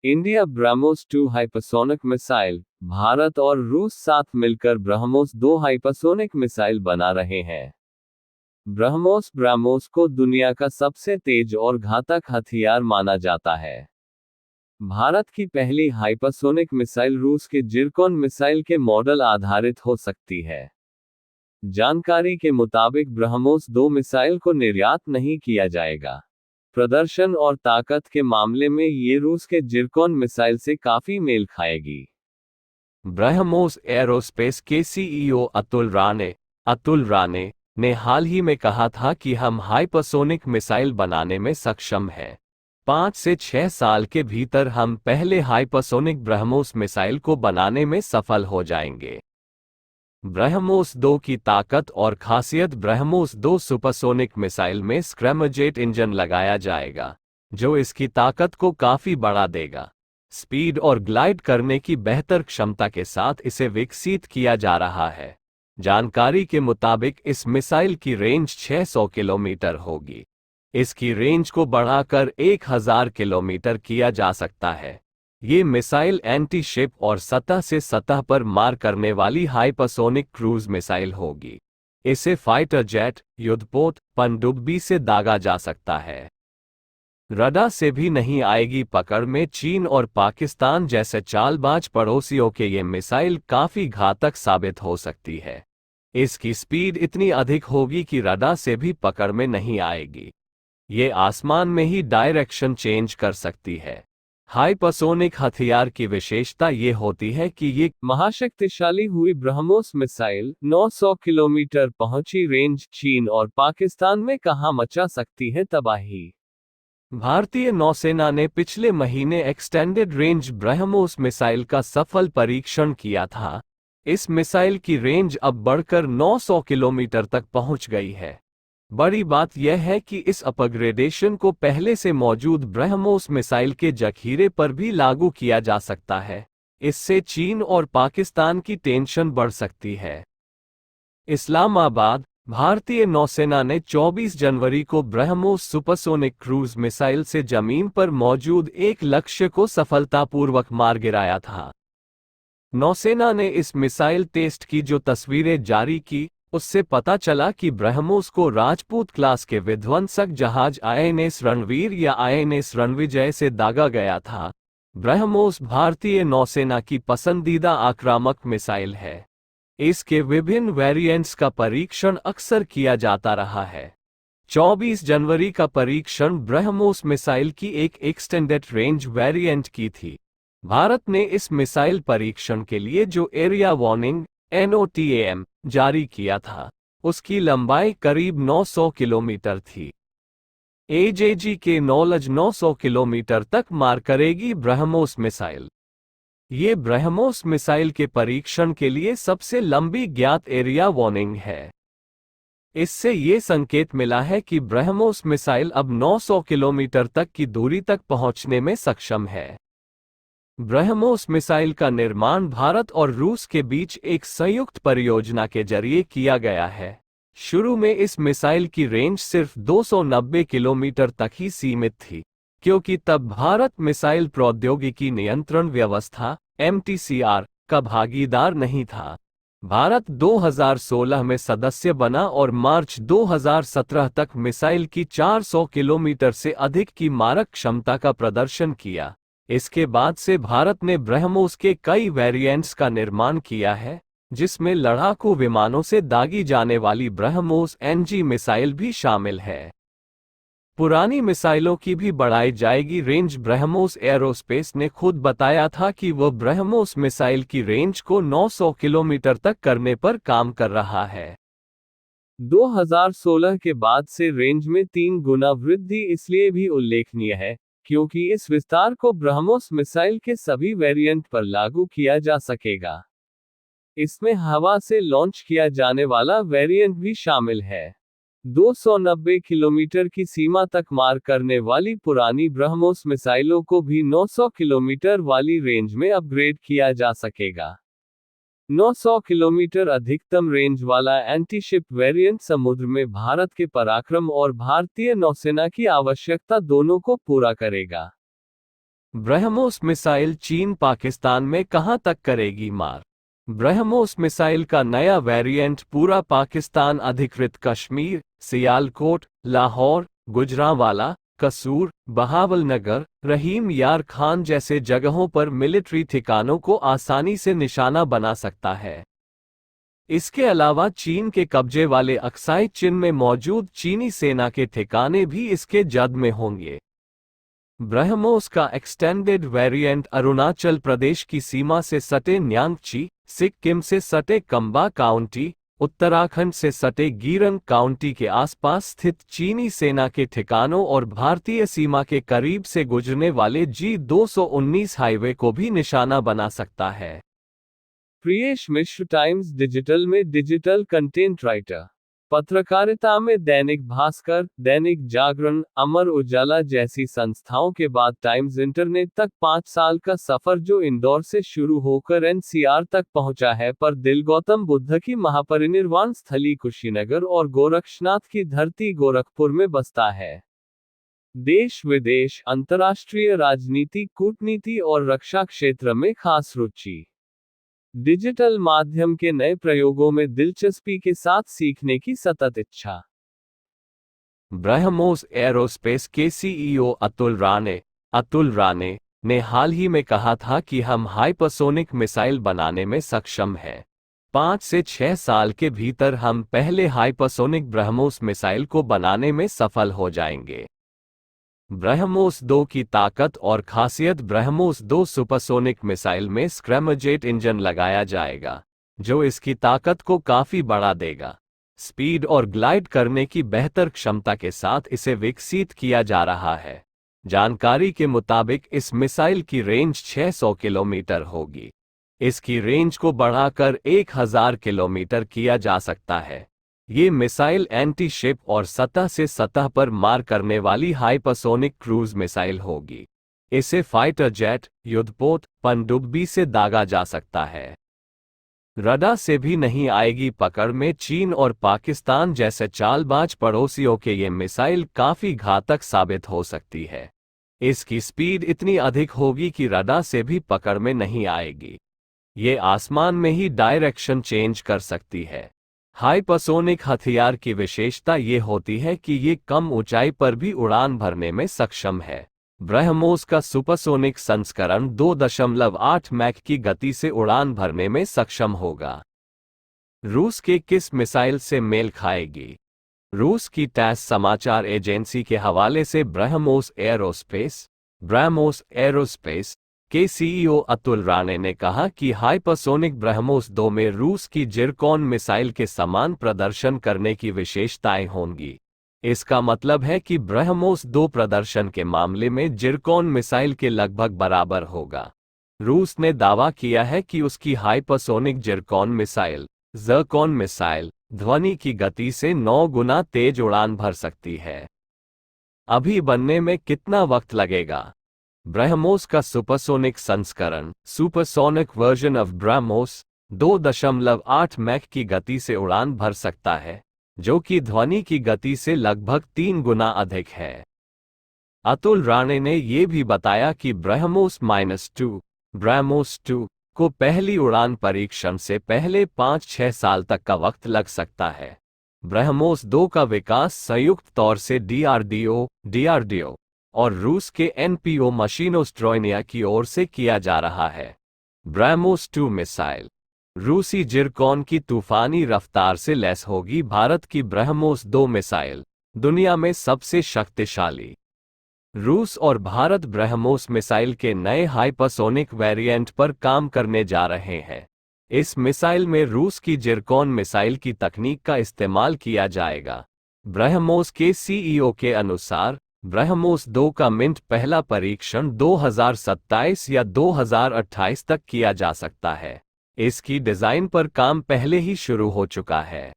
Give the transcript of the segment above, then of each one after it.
India BrahMos 2 hypersonic missile. Bharat और रूस साथ मिलकर ब्रह्मोस 2 हाइपरसोनिक मिसाइल बना रहे हैं। ब्रह्मोस को दुनिया का सबसे तेज और घातक हथियार माना जाता है। भारत की पहली हाइपरसोनिक मिसाइल रूस के जिरकॉन मिसाइल के मॉडल आधारित हो सकती है। जानकारी के मुताबिक ब्रह्मोस 2 मिसाइल को निर्यात नहीं किया जाएगा। प्रदर्शन और ताकत के मामले में ये रूस के जिरकॉन मिसाइल से काफी मेल खाएगी। ब्रह्मोस एरोस्पेस के सीईओ अतुल राणे ने हाल ही में कहा था कि हम हाइपरसोनिक मिसाइल बनाने में सक्षम हैं। 5 से 6 साल के भीतर हम पहले हाइपरसोनिक ब्रह्मोस मिसाइल को बनाने में सफल हो जाएंगे। ब्रह्मोस 2 की ताकत और खासियत। ब्रह्मोस 2 सुपरसोनिक मिसाइल में स्क्रैमजेट इंजन लगाया जाएगा, जो इसकी ताकत को काफी बढ़ा देगा। स्पीड और ग्लाइड करने की बेहतर क्षमता के साथ इसे विकसित किया जा रहा है। जानकारी के मुताबिक इस मिसाइल की रेंज 600 किलोमीटर होगी। इसकी रेंज को बढ़ाकर 1000 किलोमीटर किया जा सकता है। ये मिसाइल एंटी शिप और सतह से सतह पर मार करने वाली हाइपरसोनिक क्रूज मिसाइल होगी। इसे फाइटर जेट, युद्धपोत, पनडुब्बी से दागा जा सकता है। रडार से भी नहीं आएगी पकड़ में। चीन और पाकिस्तान जैसे चालबाज पड़ोसियों के ये मिसाइल काफी घातक साबित हो सकती है। इसकी स्पीड इतनी अधिक होगी कि रडार से भी पकड़ में नहीं आएगी। ये आसमान में ही डायरेक्शन चेंज कर सकती है। हाइपरसोनिक हथियार की विशेषता ये होती है कि ये महाशक्तिशाली हुई ब्रह्मोस मिसाइल 900 किलोमीटर पहुंची रेंज चीन और पाकिस्तान में कहां मचा सकती है तबाही। भारतीय नौसेना ने पिछले महीने एक्सटेंडेड रेंज ब्रह्मोस मिसाइल का सफल परीक्षण किया था। इस मिसाइल की रेंज अब बढ़कर 900 किलोमीटर तक पहुंच गई है। बड़ी बात यह है कि इस अपग्रेडेशन को पहले से मौजूद ब्रह्मोस मिसाइल के जखीरे पर भी लागू किया जा सकता है। इससे चीन और पाकिस्तान की टेंशन बढ़ सकती है। इस्लामाबाद। भारतीय नौसेना ने 24 जनवरी को ब्रह्मोस सुपरसोनिक क्रूज मिसाइल से जमीन पर मौजूद एक लक्ष्य को सफलतापूर्वक मार गिराया था। नौसेना ने इस मिसाइल टेस्ट की जो तस्वीरें जारी की, उससे पता चला कि ब्रह्मोस को राजपूत क्लास के विध्वंसक जहाज आईएनएस रणवीर या आईएनएस रणविजय से दागा गया था। ब्रह्मोस भारतीय नौसेना की पसंदीदा आक्रामक मिसाइल है। इसके विभिन्न वेरिएंट्स का परीक्षण अक्सर किया जाता रहा है। 24 जनवरी का परीक्षण ब्रह्मोस मिसाइल की एक एक्सटेंडेड रेंज वेरिएंट की थी। भारत ने इस मिसाइल परीक्षण के लिए जो एरिया वार्निंग NOTAM जारी किया था, उसकी लंबाई करीब 900 किलोमीटर थी। AJG के नॉलेज 900 किलोमीटर तक मार करेगी ब्रह्मोस मिसाइल। ये ब्रह्मोस मिसाइल के परीक्षण के लिए सबसे लंबी ज्ञात एरिया वार्निंग है। इससे ये संकेत मिला है कि ब्रह्मोस मिसाइल अब 900 किलोमीटर तक की दूरी तक पहुंचने में सक्षम है। ब्रह्मोस मिसाइल का निर्माण भारत और रूस के बीच एक संयुक्त परियोजना के जरिए किया गया है। शुरू में इस मिसाइल की रेंज सिर्फ 290 किलोमीटर तक ही सीमित थी, क्योंकि तब भारत मिसाइल प्रौद्योगिकी नियंत्रण व्यवस्था MTCR का भागीदार नहीं था। भारत 2016 में सदस्य बना और मार्च 2017 तक मिसाइल की 400 किलोमीटर से अधिक की मारक क्षमता का प्रदर्शन किया। इसके बाद से भारत ने ब्रह्मोस के कई वेरिएंट्स का निर्माण किया है, जिसमें लड़ाकू विमानों से दागी जाने वाली ब्रह्मोस NG मिसाइल भी शामिल है। पुरानी मिसाइलों की भी बढ़ाई जाएगी रेंज। ब्रह्मोस एरोस्पेस ने खुद बताया था कि वह ब्रह्मोस मिसाइल की रेंज को 900 किलोमीटर तक करने पर काम कर रहा है। 2016 के बाद से रेंज में 3 गुना वृद्धि इसलिए भी उल्लेखनीय है, क्योंकि इस विस्तार को ब्रह्मोस मिसाइल के सभी वेरिएंट पर लागू किया जा सकेगा। इसमें हवा से लॉन्च किया जाने वाला वेरिएंट भी शामिल है। 290 किलोमीटर की सीमा तक मार करने वाली पुरानी ब्रह्मोस मिसाइलों को भी 900 किलोमीटर वाली रेंज में अपग्रेड किया जा सकेगा। 900 किलोमीटर अधिकतम रेंज वाला एंटीशिप वेरिएंट समुद्र में भारत के पराक्रम और भारतीय नौसेना की आवश्यकता दोनों को पूरा करेगा। ब्रह्मोस मिसाइल चीन पाकिस्तान में कहां तक करेगी मार? ब्रह्मोस मिसाइल का नया वेरिएंट पूरा पाकिस्तान अधिकृत कश्मीर, सियालकोट, लाहौर, गुजरांवाला, कसूर, बहावलनगर, रहीम यार खान जैसे जगहों पर मिलिट्री ठिकानों को आसानी से निशाना बना सकता है। इसके अलावा चीन के कब्जे वाले अक्साई चिन में मौजूद चीनी सेना के ठिकाने भी इसके जद में होंगे। ब्रह्मोस का एक्सटेंडेड वेरिएंट अरुणाचल प्रदेश की सीमा से सटे न्यांगची, सिक्किम से सटे कंबा काउंटी, उत्तराखंड से सटे गीरंग काउंटी के आसपास स्थित चीनी सेना के ठिकानों और भारतीय सीमा के करीब से गुजरने वाले G219 हाईवे को भी निशाना बना सकता है। प्रियेश मिश्र, टाइम्स डिजिटल में डिजिटल कंटेंट राइटर। पत्रकारिता में दैनिक भास्कर, दैनिक जागरण, अमर उजाला जैसी संस्थाओं के बाद टाइम्स इंटरनेट तक 5 साल का सफर जो इंदौर से शुरू होकर एनसीआर तक पहुंचा है, पर दिल गौतम बुद्ध की महापरिनिर्वाण स्थली कुशीनगर और गोरक्षनाथ की धरती गोरखपुर में बसता है। देश विदेश, अंतर्राष्ट्रीय राजनीति, कूटनीति और रक्षा क्षेत्र में खास रुचि। डिजिटल माध्यम के नए प्रयोगों में दिलचस्पी के साथ सीखने की सतत इच्छा। ब्रह्मोस एरोस्पेस के सीईओ अतुल राणे ने हाल ही में कहा था कि हम हाइपरसोनिक मिसाइल बनाने में सक्षम हैं। 5 से 6 साल के भीतर हम पहले हाइपरसोनिक ब्रह्मोस मिसाइल को बनाने में सफल हो जाएंगे। ब्रह्मोस 2 की ताकत और खासियत। ब्रह्मोस 2 सुपरसोनिक मिसाइल में स्क्रैमजेट इंजन लगाया जाएगा, जो इसकी ताकत को काफी बढ़ा देगा। स्पीड और ग्लाइड करने की बेहतर क्षमता के साथ इसे विकसित किया जा रहा है। जानकारी के मुताबिक इस मिसाइल की रेंज 600 किलोमीटर होगी। इसकी रेंज को बढ़ाकर 1000 किलोमीटर किया जा सकता है। ये मिसाइल एंटी शिप और सतह से सतह पर मार करने वाली हाइपरसोनिक क्रूज मिसाइल होगी। इसे फाइटर जेट, युद्धपोत, पनडुब्बी से दागा जा सकता है। रडार से भी नहीं आएगी पकड़ में। चीन और पाकिस्तान जैसे चालबाज पड़ोसियों के ये मिसाइल काफी घातक साबित हो सकती है। इसकी स्पीड इतनी अधिक होगी कि रडार से भी पकड़ में नहीं आएगी। ये आसमान में ही डायरेक्शन चेंज कर सकती है। हाइपरसोनिक हथियार की विशेषता ये होती है कि ये कम ऊंचाई पर भी उड़ान भरने में सक्षम है। ब्रह्मोस का सुपरसोनिक संस्करण 2.8 मैक की गति से उड़ान भरने में सक्षम होगा। रूस के किस मिसाइल से मेल खाएगी? रूस की टैस समाचार एजेंसी के हवाले से ब्रह्मोस एरोस्पेस के सीईओ अतुल राणे ने कहा कि हाइपरसोनिक ब्रह्मोस 2 में रूस की जिरकॉन मिसाइल के समान प्रदर्शन करने की विशेषताएं होंगी। इसका मतलब है कि ब्रह्मोस 2 प्रदर्शन के मामले में जिरकॉन मिसाइल के लगभग बराबर होगा। रूस ने दावा किया है कि उसकी हाइपरसोनिक जिरकॉन मिसाइल ध्वनि की गति से 9 गुना तेज उड़ान भर सकती है। अभी बनने में कितना वक्त लगेगा? ब्रह्मोस का सुपरसोनिक संस्करण, supersonic version of BrahMos, 2.8 Mach की गति से उड़ान भर सकता है, जो कि ध्वनि की गति से लगभग 3 गुना अधिक है। अतुल राणे ने ये भी बताया कि ब्रह्मोस -2 को पहली उड़ान परीक्षण से पहले 5-6 साल तक का वक्त लग सकता है। ब्रह्मोस 2 का विकास संयुक्त तौर से डीआरडीओ और रूस के एनपीओ मशीनोस्ट्रोइनिया की ओर से किया जा रहा है। ब्रह्मोस 2 मिसाइल रूसी जिरकॉन की तूफानी रफ्तार से लैस होगी। भारत की ब्रह्मोस 2 मिसाइल दुनिया में सबसे शक्तिशाली। रूस और भारत ब्रह्मोस मिसाइल के नए हाइपरसोनिक वेरिएंट पर काम करने जा रहे हैं। इस मिसाइल में रूस की जिरकॉन मिसाइल की तकनीक का इस्तेमाल किया जाएगा। ब्रह्मोस के सीईओ के अनुसार ब्रह्मोस 2 का पहला परीक्षण 2027 या 2028 तक किया जा सकता है। इसकी डिजाइन पर काम पहले ही शुरू हो चुका है।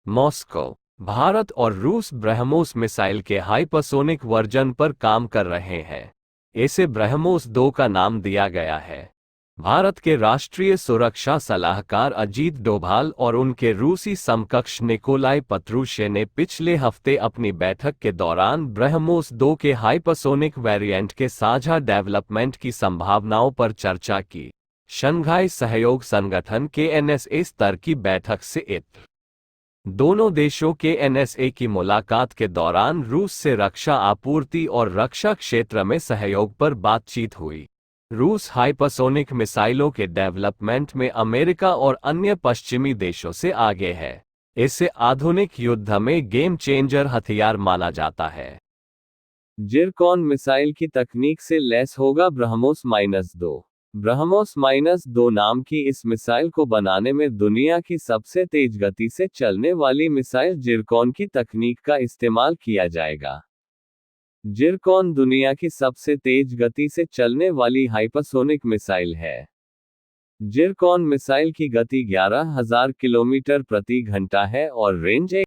मॉस्को भारत और रूस ब्रह्मोस मिसाइल के हाइपरसोनिक वर्जन पर काम कर रहे हैं। इसे ब्रह्मोस 2 का नाम दिया गया है। भारत के राष्ट्रीय सुरक्षा सलाहकार अजीत डोभाल और उनके रूसी समकक्ष निकोलाई पत्रुशेव ने पिछले हफ्ते अपनी बैठक के दौरान ब्रह्मोस 2 के हाइपरसोनिक वेरिएंट के साझा डेवलपमेंट की संभावनाओं पर चर्चा की। शंघाई सहयोग संगठन के एनएसए स्तर की बैठक से दोनों देशों के एनएसए की मुलाकात के दौरान रूस से रक्षा आपूर्ति और रक्षा क्षेत्र में सहयोग पर बातचीत हुई। रूस हाइपरसोनिक मिसाइलों के डेवलपमेंट में अमेरिका और अन्य पश्चिमी देशों से आगे है। इसे आधुनिक युद्ध में गेम चेंजर हथियार माना जाता है। जिरकॉन मिसाइल की तकनीक से लैस होगा ब्रह्मोस-2। ब्रह्मोस-2 नाम की इस मिसाइल को बनाने में दुनिया की सबसे तेज गति से चलने वाली मिसाइल जिरकॉन की तकनीक का इस्तेमाल किया जाएगा। जिरकॉन दुनिया की सबसे तेज गति से चलने वाली हाइपरसोनिक मिसाइल है। जिरकॉन मिसाइल की गति 11,000 किलोमीटर प्रति घंटा है और रेंज